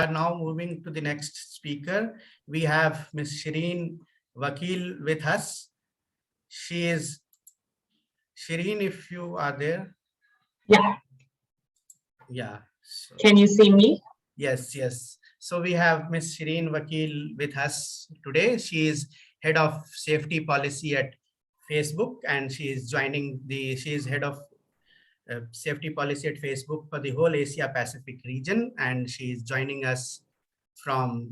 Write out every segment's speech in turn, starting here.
are now moving to the next speaker. We have Ms. SHIREEN VAKIL with us. She is SHIREEN, if you are there. Yeah. Yeah. So, can you see me? Yes, yes. So we have Ms. SHIREEN VAKIL with us today. She is head of safety policy at Facebook, and she is head of safety policy at Facebook for the whole Asia Pacific region, and she is joining us from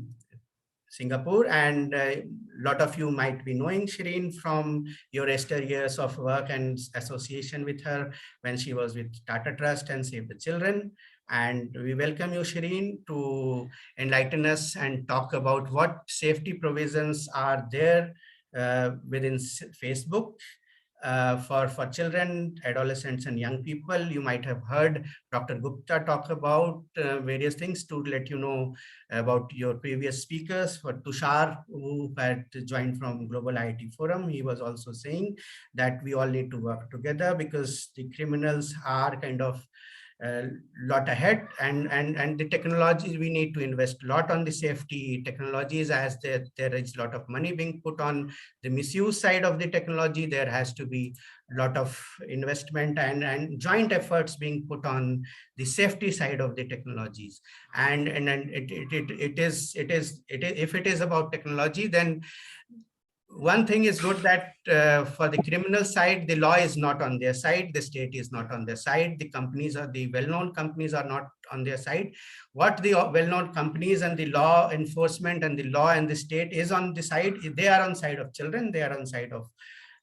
Singapore. And a lot of you might be knowing SHIREEN from your years of work and association with her when she was with Tata Trust and Save the Children. And we welcome you, SHIREEN, to enlighten us and talk about what safety provisions are there within Facebook for children, adolescents, and young people. You might have heard Dr. Gupta talk about various things. To let you know about your previous speakers, for Tushar, who had joined from Global IT Forum, he was also saying that we all need to work together because the criminals are kind of lot ahead, and the technologies, we need to invest a lot on the safety technologies, as there is a lot of money being put on the misuse side of the technology. There has to be a lot of investment and joint efforts being put on the safety side of the technologies. And if it is about technology, then one thing is good, that for the criminal side, the law is not on their side, the state is not on their side, the companies, or the well-known companies, are not on their side. What the well-known companies and the law enforcement and the law and the state is on the side, they are on side of children, they are on side of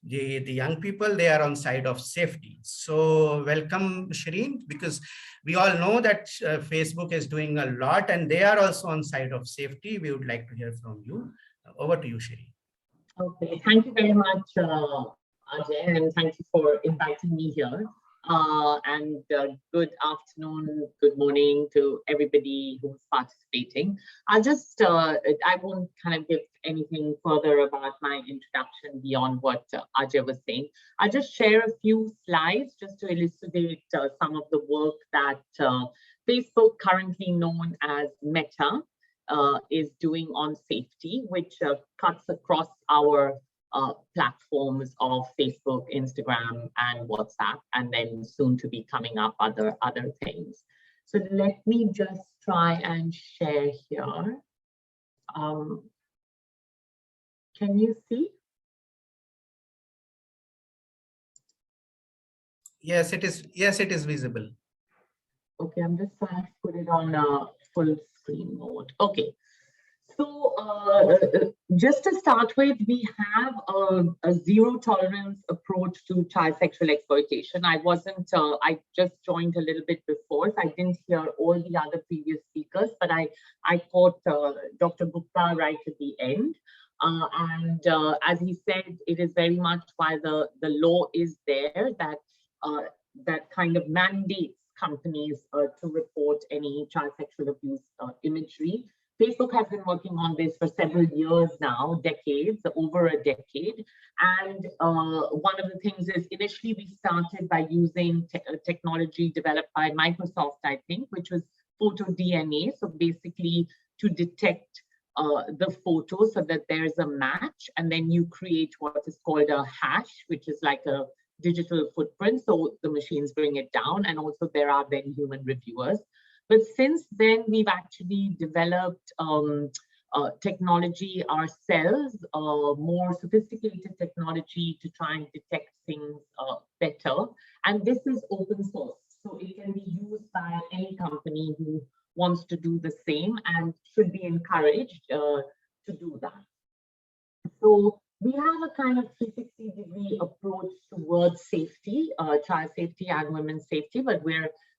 the young people, they are on side of safety. So welcome, SHIREEN, because we all know that Facebook is doing a lot and they are also on side of safety. We would like to hear from you. Over to you, SHIREEN. Okay, thank you very much, Ajay, and thank you for inviting me here. Good afternoon, good morning to everybody who's participating. I won't kind of give anything further about my introduction beyond what Ajay was saying. I'll just share a few slides just to elucidate some of the work that Facebook, currently known as Meta, is doing on safety, which cuts across our platforms of Facebook, Instagram, and WhatsApp, and then soon to be coming up other things. So let me just try and share here. Can you see? Yes, it is. Yes, it is visible. Okay, I'm just trying to put it on full screen mode. Okay. So just to start with, we have a zero tolerance approach to child sexual exploitation. I just joined a little bit before, so I didn't hear all the other previous speakers, but I caught Dr. Gupta right at the end. As he said, it is very much why the law is there that kind of mandates companies to report any child sexual abuse imagery. Facebook has been working on this for several years now, over a decade. And one of the things is, initially we started by using technology developed by Microsoft, I think, which was photo DNA. So basically to detect the photo so that there's a match, and then you create what is called a hash, which is like a digital footprint. So the machines bring it down, and also there are then human reviewers. But since then, we've actually developed technology ourselves, more sophisticated technology to try and detect things better. And this is open source, so it can be used by any company who wants to do the same and should be encouraged to do that. So we have a kind of 360-degree approach towards safety, child safety and women's safety, but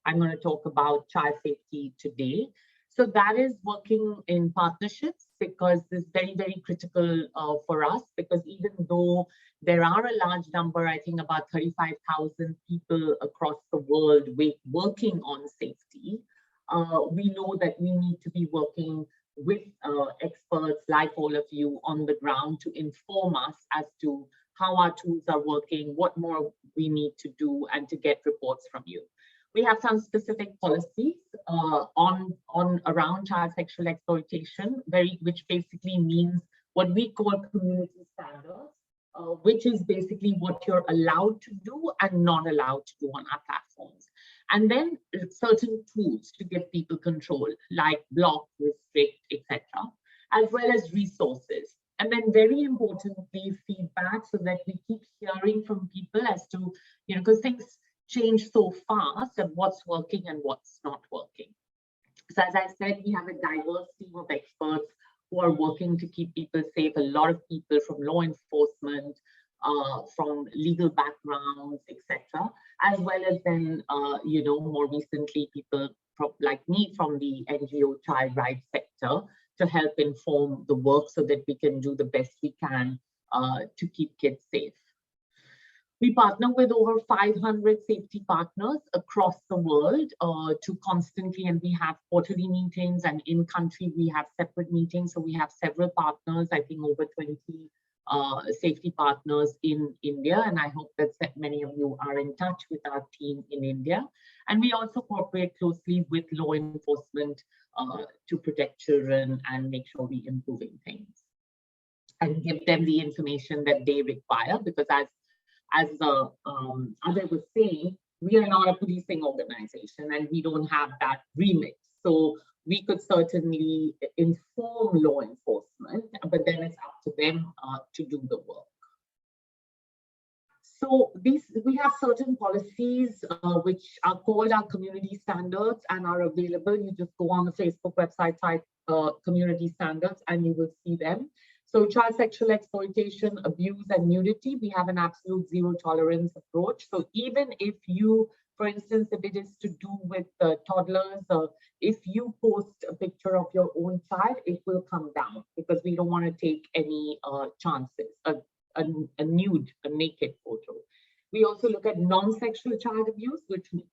I'm going to talk about child safety today. So that is working in partnerships, because this is very, very critical for us, because even though there are a large number, I think about 35,000 people across the world working on safety, we know that we need to be working with experts like all of you on the ground to inform us as to how our tools are working, what more we need to do, and to get reports from you. We have some specific policies on around child sexual exploitation, which basically means what we call community standards, which is basically what you're allowed to do and not allowed to do on our platforms. And then certain tools to give people control, like block, restrict, etc., as well as resources. And then very importantly, feedback, so that we keep hearing from people as to, because things change so fast of what's working and what's not working. So as I said, we have a diverse team of experts who are working to keep people safe. A lot of people from law enforcement, from legal backgrounds, etc., as well as then, more recently, people like me from the NGO child rights sector to help inform the work so that we can do the best we can to keep kids safe. We partner with over 500 safety partners across the world to constantly, and we have quarterly meetings, and in country we have separate meetings. So we have several partners, I think over 20 safety partners in India. And I hope that many of you are in touch with our team in India. And we also cooperate closely with law enforcement to protect children and make sure we're improving things and give them the information that they require, because as the other was saying, we are not a policing organization and we don't have that remit. So we could certainly inform law enforcement, but then it's up to them to do the work. So we have certain policies which are called our community standards and are available. You just go on the Facebook website, type community standards, and you will see them. So child sexual exploitation, abuse, and nudity, we have an absolute zero tolerance approach. So even if you, for instance, if it is to do with toddlers, if you post a picture of your own child, it will come down, because we don't want to take any chances, a nude, a naked photo. We also look at non-sexual child abuse, which means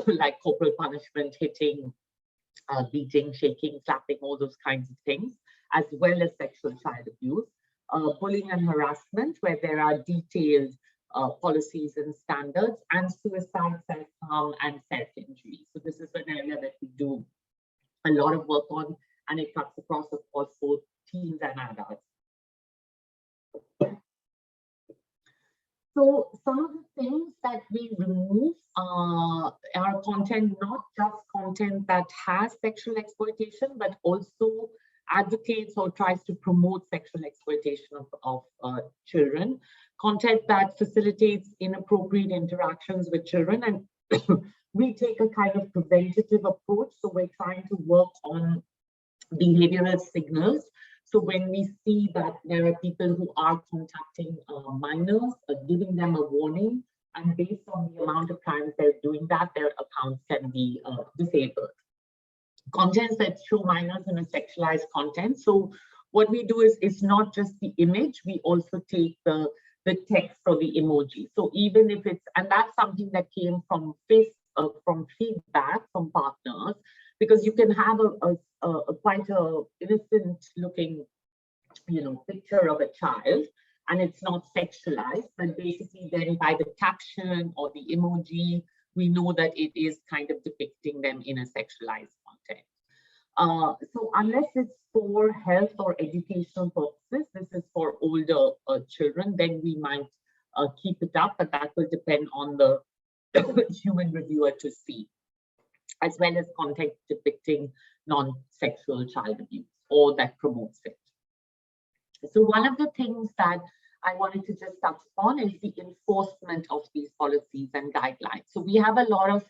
like corporal punishment, hitting, beating, shaking, slapping, all those kinds of things, as well as sexual child abuse, bullying and harassment, where there are detailed policies and standards, and suicide, self-harm, and self-injury. So this is an area that we do a lot of work on, and it cuts across, of course, both teens and adults. So some of the things that we remove are content, not just content that has sexual exploitation, but also advocates or tries to promote sexual exploitation of children, content that facilitates inappropriate interactions with children. And we take a kind of preventative approach. So we're trying to work on behavioral signals. So when we see that there are people who are contacting minors, giving them a warning, and based on the amount of times they're doing that, their accounts can be disabled. Contents that show minors in a sexualized content. So what we do is, it's not just the image, we also take the text or the emoji. So even if it's, and that's something that came from feedback from partners, because you can have a quite a innocent looking, picture of a child, and it's not sexualized, but basically then by the caption or the emoji, we know that it is kind of depicting them in a sexualized content. So unless it's for health or educational purposes, this is for older children, then we might keep it up, but that will depend on the human reviewer to see, as well as content depicting non-sexual child abuse or that promotes it. So one of the things that I wanted to just touch upon is the enforcement of these policies and guidelines. So we have a lot of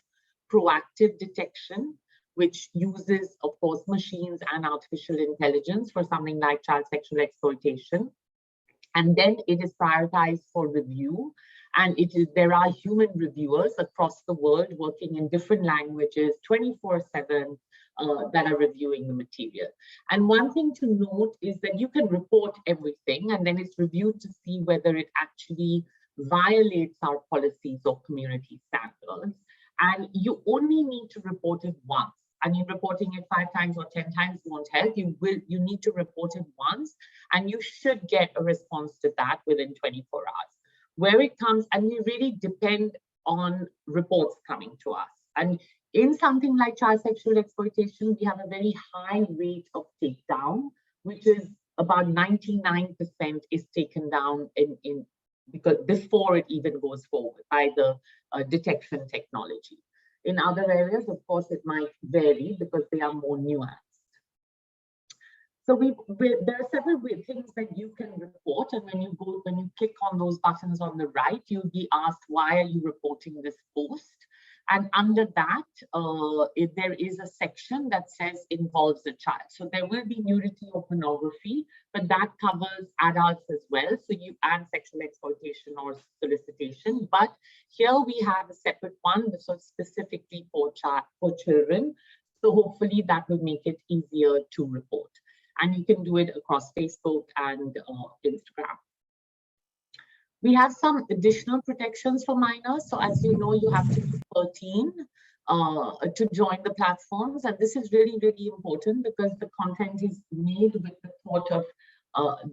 proactive detection, which uses, of course, machines and artificial intelligence for something like child sexual exploitation. And then it is prioritized for review. And there are human reviewers across the world working in different languages, 24/7, that are reviewing the material. And one thing to note is that you can report everything, and then it's reviewed to see whether it actually violates our policies or community standards. And you only need to report it once. I mean, reporting it 5 times or 10 times won't help. You need to report it once, and you should get a response to that within 24 hours. Where it comes, and we really depend on reports coming to us. And in something like child sexual exploitation, we have a very high rate of takedown, which is about 99% is taken down in because before it even goes forward by the detection technology. In other areas, of course, it might vary because they are more nuanced. So there are several things that you can report, and when you click on those buttons on the right, you'll be asked, why are you reporting this post? And under that, there is a section that says involves a child. So there will be nudity or pornography, but that covers adults as well. So you add sexual exploitation or solicitation. But here we have a separate one, so specifically for children. So hopefully that will make it easier to report. And you can do it across Facebook and Instagram. We have some additional protections for minors. So as you know, you have to be 13 to join the platforms. And this is really, really important because the content is made with the thought of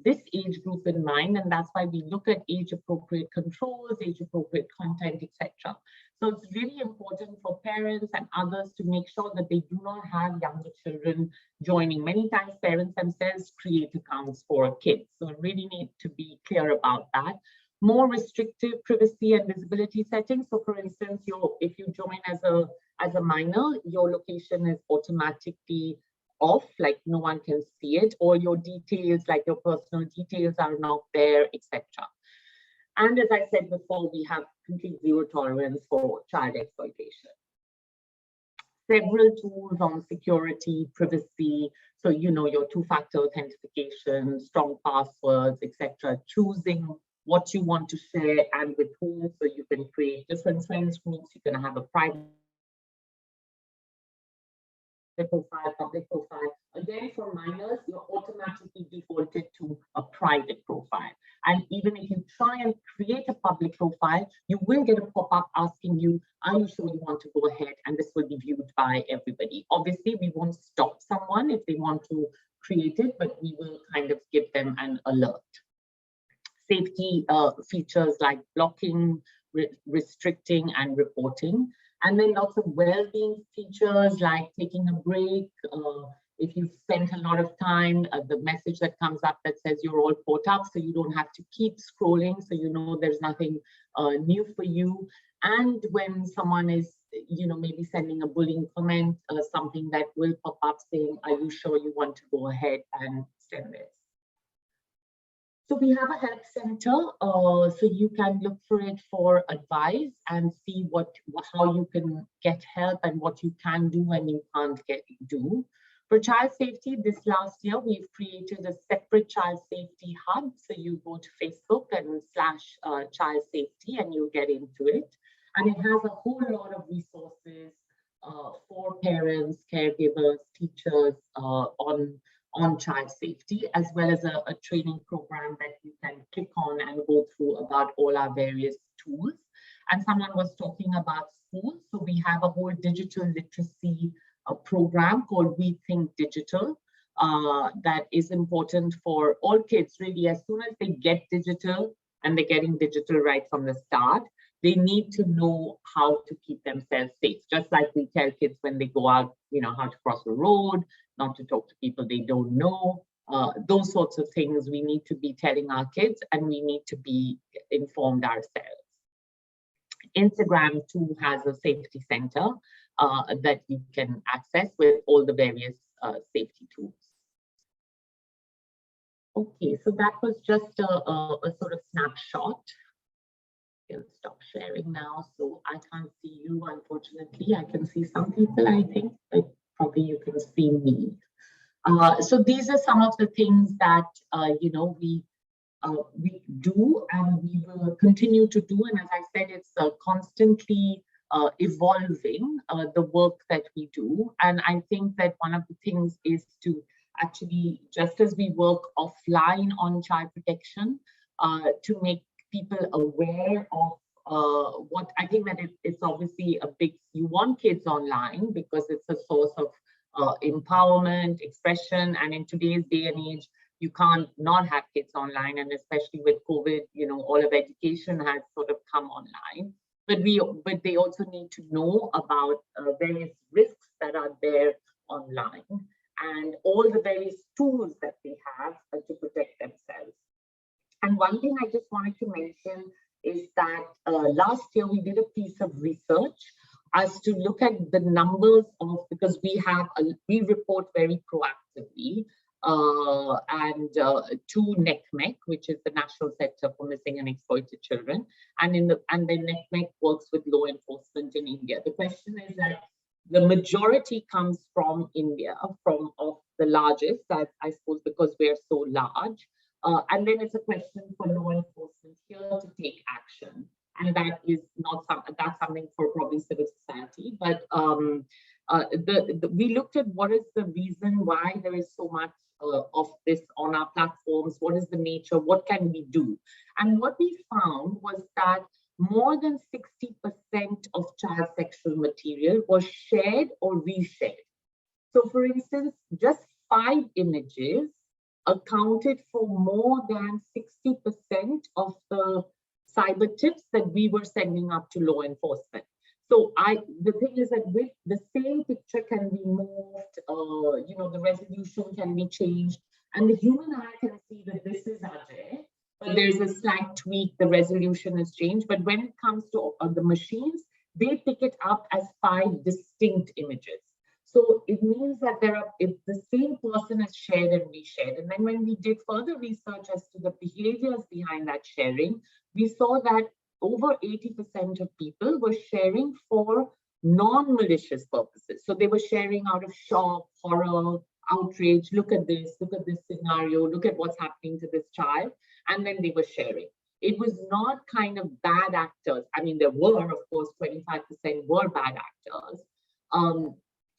this age group in mind. And that's why we look at age-appropriate controls, age-appropriate content, etc. So it's really important for parents and others to make sure that they do not have younger children joining. Many times parents themselves create accounts for kids. So we really need to be clear about that. More restrictive privacy and visibility settings. So for instance, if you join as a minor, your location is automatically off, like no one can see it, or your details, like your personal details are not there, etc. And as I said before, we have complete zero tolerance for child exploitation. Several tools on security, privacy, so you know your two-factor authentication, strong passwords, etc. Choosing what you want to share and with whom, so you can create different friends groups. You can have a private profile, public profile. Again, for minors, you're automatically defaulted to a private profile. And even if you try and create a public profile, you will get a pop-up asking you, are you sure you want to go ahead? And this will be viewed by everybody. Obviously, we won't stop someone if they want to create it, but we will kind of give them an alert. Safety features like blocking, restricting, and reporting. And then lots of well-being features like taking a break. If you've spent a lot of time, the message that comes up that says you're all caught up, so you don't have to keep scrolling, so you know there's nothing new for you. And when someone is, you know, maybe sending a bullying comment, something that will pop up saying, are you sure you want to go ahead and send this? So we have a help center, so you can look for it for advice and see how you can get help and what you can do and you can't do. For child safety, this last year, we've created a separate child safety hub. So you go to Facebook and / child safety and you get into it. And it has a whole lot of resources for parents, caregivers, teachers on child safety, as well as a training program that you can click on and go through about all our various tools. And someone was talking about schools. So we have a whole digital literacy program called We Think Digital that is important for all kids, really. As soon as they get digital, and they're getting digital right from the start, they need to know how to keep themselves safe. Just like we tell kids when they go out, you know, how to cross the road, not to talk to people they don't know, those sorts of things we need to be telling our kids, and we need to be informed ourselves. Instagram too has a safety center that you can access with all the various safety tools. Okay, so that was just a sort of snapshot. I'll stop sharing now, so I can't see you, unfortunately. I can see some people, I think, but probably you can see me. So these are some of the things that you know, we do and we will continue to do. And as I said, it's constantly evolving the work that we do. And I think that one of the things is to actually, just as we work offline on child protection, to make people aware of what I think that it's obviously a big, you want kids online because it's a source of empowerment, expression, and in today's day and age, you can't not have kids online, and especially with COVID, you know, all of education has sort of come online. but they also need to know about various risks that are there online and all the various tools that they have to protect themselves. And one thing I just wanted to mention is that last year we did a piece of research as to look at the numbers of, because we report very proactively and to NECMEC, which is the National Center for Missing and Exploited Children, and then NECMEC works with law enforcement in India. The question is that the majority comes from India, of the largest, I suppose, because we're so large. And then it's a question for law enforcement here to take action. And that is not that's something for probably civil society. But we looked at what is the reason why there is so much of this on our platforms, what is the nature, what can we do? And what we found was that more than 60% of child sexual material was shared or reshared. So for instance, just 5 images accounted for more than 60% of the cyber tips that we were sending up to law enforcement. So the thing is that with the same picture can be moved, the resolution can be changed, and the human eye can see that this is Ajay, but there's a slight tweak, the resolution is changed. But when it comes to the machines, they pick it up as 5 distinct images. So it means that if the same person is shared and reshared. And then when we did further research as to the behaviors behind that sharing, we saw that over 80% of people were sharing for non-malicious purposes. So they were sharing out of shock, horror, outrage, look at this scenario, look at what's happening to this child, and then they were sharing. It was not kind of bad actors. I mean, there were, of course, 25% were bad actors.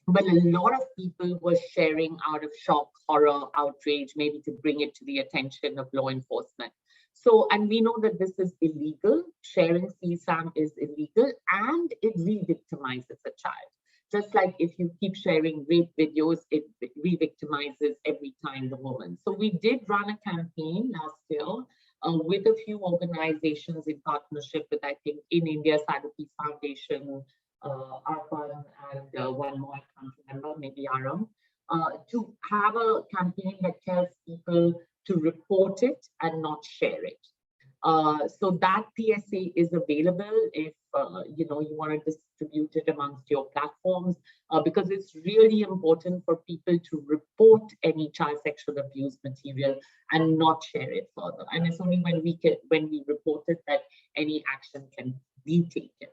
But a lot of people were sharing out of shock, horror, outrage, maybe to bring it to the attention of law enforcement. So, and we know that this is illegal. Sharing CSAM is illegal, and it re-victimizes a child. Just like if you keep sharing rape videos, it re-victimizes every time the woman. So we did run a campaign last year with a few organizations in partnership with, I think, in India, Cyber Peace Foundation, ARPAN, and one more, I can't remember, maybe Aram, to have a campaign that tells people to report it and not share it. So that PSA is available if you want to distribute it amongst your platforms, because it's really important for people to report any child sexual abuse material and not share it further. And it's only when we report it that any action can be taken.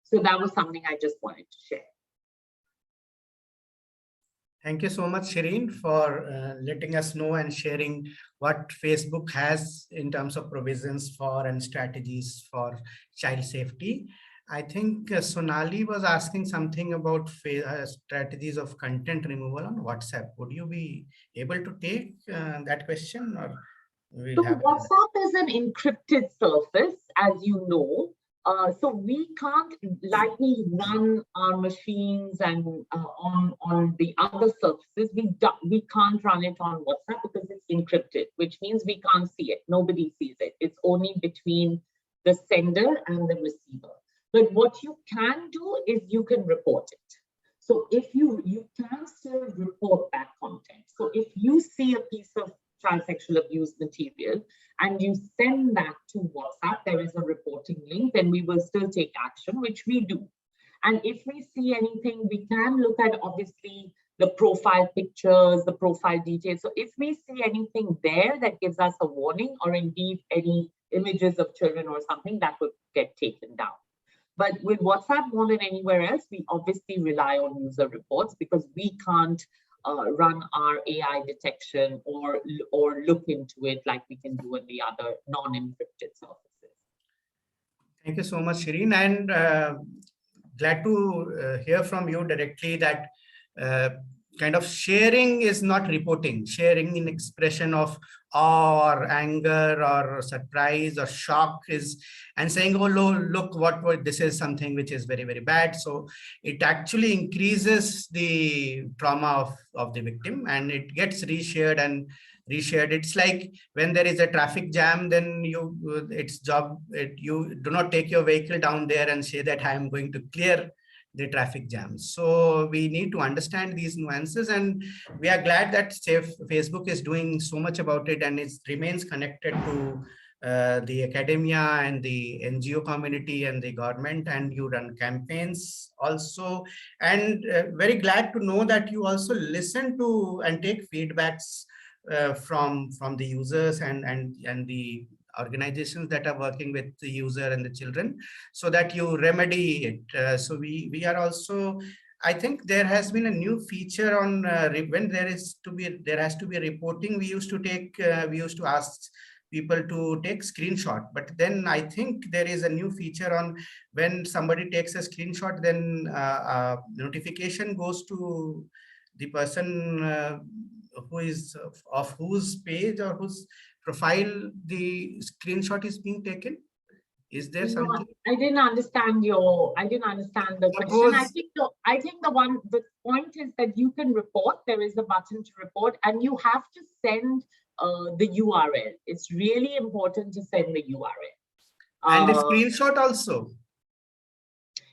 So that was something I just wanted to share. Thank you so much, SHIREEN, for letting us know and sharing what Facebook has in terms of provisions for and strategies for child safety. I think Sonali was asking something about strategies of content removal on WhatsApp. Would you be able to take that question? Or we'll so WhatsApp is an encrypted surface, as you know. So we can't likely run our machines and on the other surfaces. We can't run it on WhatsApp because it's encrypted, which means we can't see it. Nobody sees it. It's only between the sender and the receiver. But what you can do is you can report it. So if you can still report that content. So if you see a piece of child sexual abuse material and you send that to WhatsApp, there is a reporting link, then we will still take action, which we do. And if we see anything, we can look at obviously the profile pictures, the profile details. So if we see anything there that gives us a warning, or indeed any images of children or something, that would get taken down. But with WhatsApp more than anywhere else, we obviously rely on user reports because we can't run our AI detection or look into it like we can do in the other non-encrypted surfaces. Thank you so much, SHIREEN, and glad to hear from you directly that kind of sharing is not reporting. Sharing in expression of awe or anger or surprise or shock is, and saying, oh, look what this is something which is very, very bad. So it actually increases the trauma of the victim, and it gets reshared, and reshared. It's like when there is a traffic jam, then you do not take your vehicle down there and say that I am going to clear the traffic jams. So we need to understand these nuances, and we are glad that Facebook is doing so much about it, and it remains connected to the academia and the NGO community and the government, and you run campaigns also. And very glad to know that you also listen to and take feedbacks from the users and the organizations that are working with the user and the children, so that you remedy it. So we are also, I think there has been a new feature on when there has to be a reporting. We used to ask people to take screenshot, but then I think there is a new feature on when somebody takes a screenshot, then notification goes to the person who is of whose page or whose profile the screenshot is being taken. Is there something? I didn't understand the question. I think the point is that you can report. There is a button to report, and you have to send the URL. It's really important to send the URL. And the screenshot also.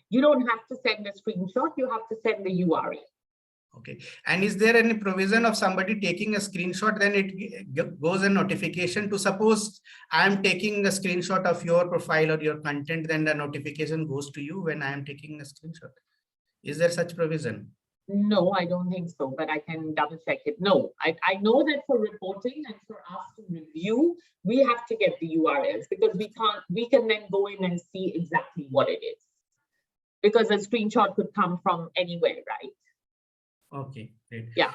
You don't have to send a screenshot. You have to send the URL. Okay. And is there any provision of somebody taking a screenshot, then it goes a notification to, suppose I am taking a screenshot of your profile or your content, then the notification goes to you when I am taking a screenshot? Is there such provision? No, I don't think so, but I can double check it. No, I know that for reporting and for us to review, we have to get the URLs, because we can then go in and see exactly what it is, because a screenshot could come from anywhere, right? Okay, great. Yeah.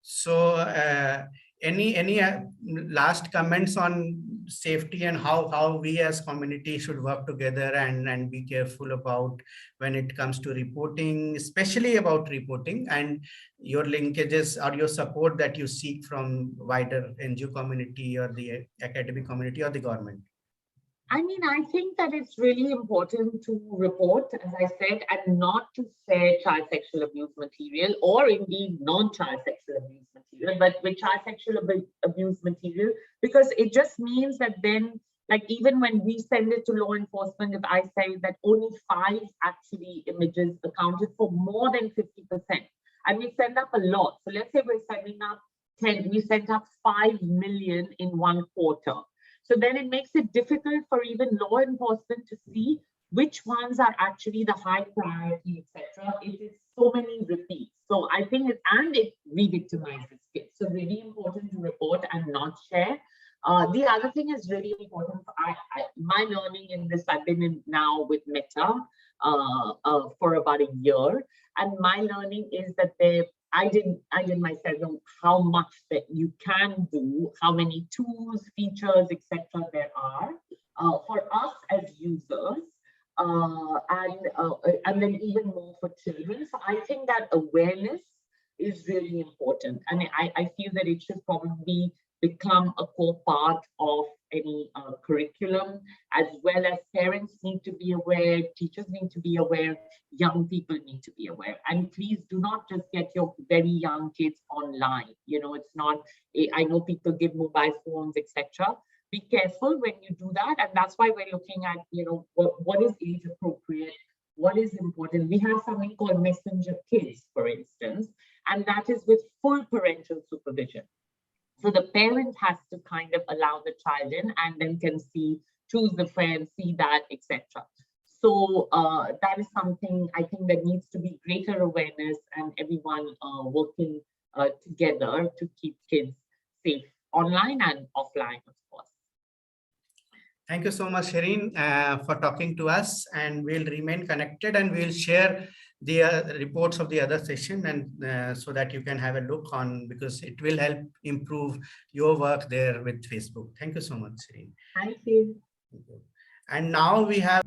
So any last comments on safety and how we as community should work together and be careful about when it comes to reporting, especially about reporting, and your linkages or your support that you seek from wider NGO community or the academic community or the government? I mean, I think that it's really important to report, as I said, and not to share child sexual abuse material, or indeed non-child sexual abuse material, but with child sexual abuse material, because it just means that then, like, even when we send it to law enforcement, if I say that only 5 actually images accounted for more than 50%, and we send up a lot. So let's say we're sending up 10, we sent up 5 million in 1 quarter. So then it makes it difficult for even law enforcement to see which ones are actually the high priority, etc. It is so many repeats. So I think it re-victimizes kids. So really important to report and not share. The other thing is really important. My learning in this, I've been in now with Meta for about a year, and my learning is that I did myself know how much that you can do, how many tools, features, etc. there are for us as users, and then even more for children. So I think that awareness is really important, and I feel that it should probably become a core part of any curriculum, as well as parents need to be aware, teachers need to be aware, young people need to be aware. And please do not just get your very young kids online. You know, it's not, I know people give mobile phones, etc. Be careful when you do that. And that's why we're looking at, you know, what is age appropriate, what is important. We have something called Messenger Kids, for instance, and that is with full parental supervision. So the parent has to kind of allow the child in, and then can choose the friend, see that, etc. So that is something I think that needs to be greater awareness, and everyone working together to keep kids safe online and offline, of course. Thank you so much, SHIREEN, for talking to us, and we'll remain connected, and we'll share the reports of the other session, and so that you can have a look on, because it will help improve your work there with Facebook. Thank you so much, SHIREEN. Thank you. And now we have